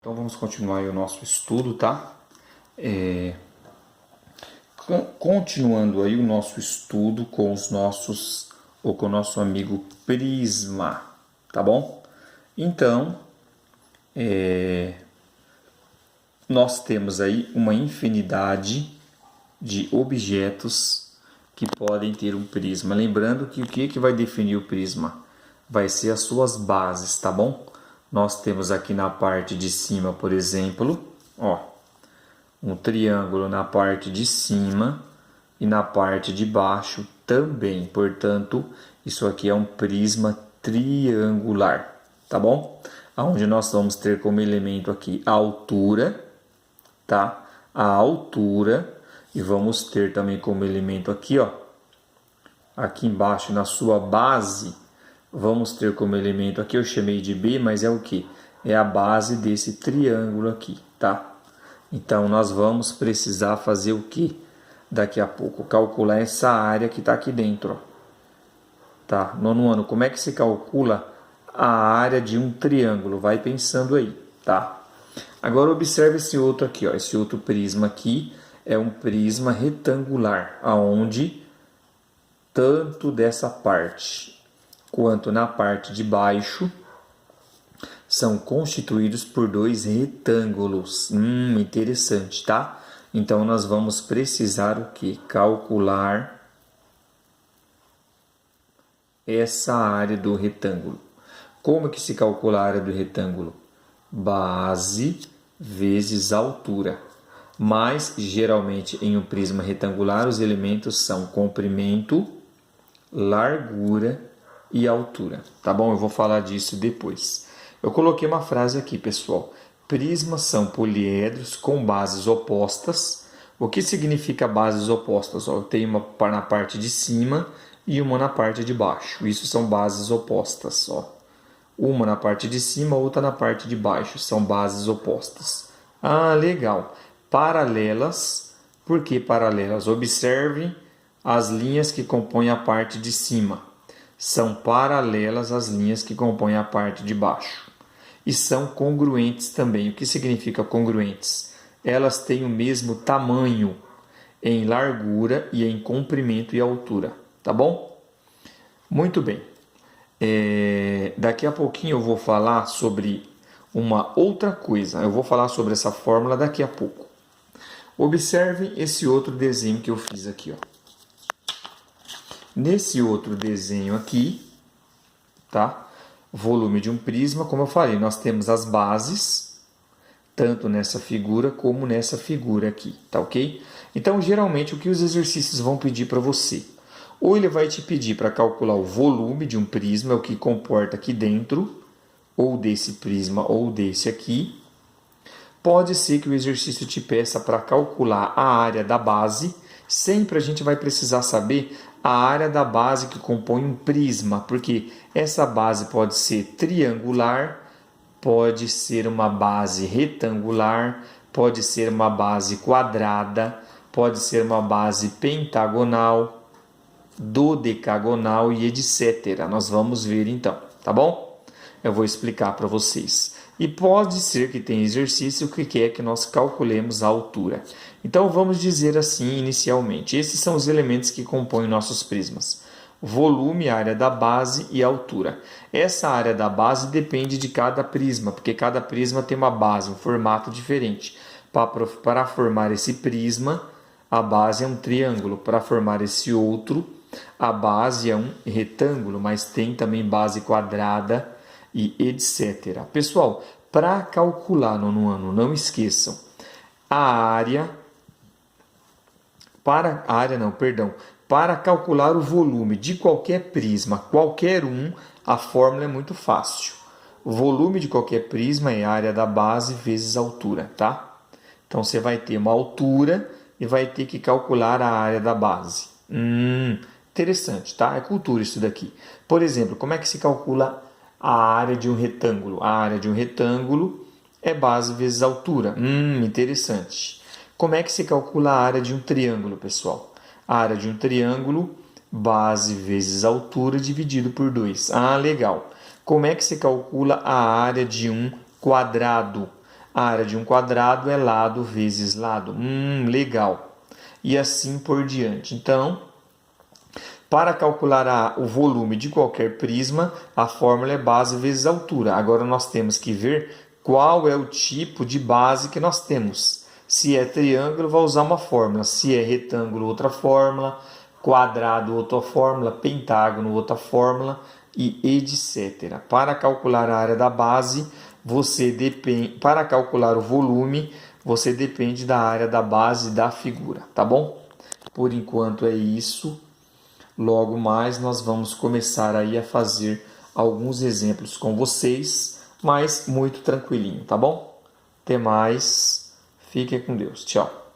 Então vamos continuar aí o nosso estudo, tá? Continuando aí o nosso estudo com com o nosso amigo prisma, tá bom? Então, nós temos aí uma infinidade de objetos que podem ter um prisma. Lembrando que o que vai definir o prisma? Vai ser as suas bases, tá bom? Nós temos aqui na parte de cima, por exemplo, ó, um triângulo na parte de cima e na parte de baixo também. Portanto, isso aqui é um prisma triangular, tá bom? Onde nós vamos ter como elemento aqui a altura, tá? A altura, e vamos ter também como elemento aqui, ó, aqui embaixo na sua base, vamos ter como elemento aqui, eu chamei de B, mas é o que? É a base desse triângulo aqui, tá? Então, nós vamos precisar fazer o que? Daqui a pouco, calcular essa área que está aqui dentro, ó. Tá? Nono ano, como é que se calcula a área de um triângulo? Vai pensando aí, tá? Agora, observe esse outro aqui, ó. Esse outro prisma aqui é um prisma retangular, aonde tanto dessa parte quanto na parte de baixo são constituídos por dois retângulos. Interessante, tá? Então, nós vamos precisar o quê? Calcular essa área do retângulo. Como que se calcula a área do retângulo? Base vezes altura. Mas, geralmente, em um prisma retangular, os elementos são comprimento, largura e altura. Tá bom? Eu vou falar disso depois. Eu coloquei uma frase aqui, pessoal. Prismas são poliedros com bases opostas. O que significa bases opostas? Eu tenho uma na parte de cima e uma na parte de baixo. Isso são bases opostas. Uma na parte de cima, outra na parte de baixo. São bases opostas. Ah, legal. Paralelas. Por que paralelas? Observem as linhas que compõem a parte de cima. São paralelas às linhas que compõem a parte de baixo. E são congruentes também. O que significa congruentes? Elas têm o mesmo tamanho em largura e em comprimento e altura. Tá bom? Muito bem. Daqui a pouquinho eu vou falar sobre uma outra coisa. Eu vou falar sobre essa fórmula daqui a pouco. Observem esse outro desenho que eu fiz aqui, ó. Nesse outro desenho aqui, tá? Volume de um prisma, como eu falei, nós temos as bases, tanto nessa figura como nessa figura aqui, tá ok? Então, geralmente, o que os exercícios vão pedir para você? Ou ele vai te pedir para calcular o volume de um prisma, o que comporta aqui dentro, ou desse prisma ou desse aqui. Pode ser que o exercício te peça para calcular a área da base. Sempre a gente vai precisar saber a área da base que compõe um prisma, porque essa base pode ser triangular, pode ser uma base retangular, pode ser uma base quadrada, pode ser uma base pentagonal, dodecagonal e etc. Nós vamos ver então, tá bom? Eu vou explicar para vocês. E pode ser que tenha exercício que quer que nós calculemos a altura. Então, vamos dizer assim inicialmente. Esses são os elementos que compõem nossos prismas. Volume, área da base e altura. Essa área da base depende de cada prisma, porque cada prisma tem uma base, um formato diferente. Para formar esse prisma, a base é um triângulo. Para formar esse outro, a base é um retângulo, mas tem também base quadrada e etc. Pessoal, para calcular no ano, não esqueçam, para calcular o volume de qualquer prisma, qualquer um, a fórmula é muito fácil. O volume de qualquer prisma é a área da base vezes a altura, tá? Então, você vai ter uma altura e vai ter que calcular a área da base. Interessante, tá? É cultura isso daqui. Por exemplo, como é que se calcula a área de um retângulo? A área de um retângulo é base vezes altura. Interessante. Como é que se calcula a área de um triângulo, pessoal? A área de um triângulo, base vezes altura dividido por 2. Legal. Como é que se calcula a área de um quadrado? A área de um quadrado é lado vezes lado. Legal. E assim por diante. Então, para calcular o volume de qualquer prisma, a fórmula é base vezes altura. Agora nós temos que ver qual é o tipo de base que nós temos. Se é triângulo, vai usar uma fórmula. Se é retângulo, outra fórmula. Quadrado, outra fórmula. Pentágono, outra fórmula. E etc. Para calcular a área da base, para calcular o volume, você depende da área da base da figura, tá bom? Por enquanto é isso. Logo mais nós vamos começar aí a fazer alguns exemplos com vocês, mas muito tranquilinho, tá bom? Até mais. Fiquem com Deus. Tchau.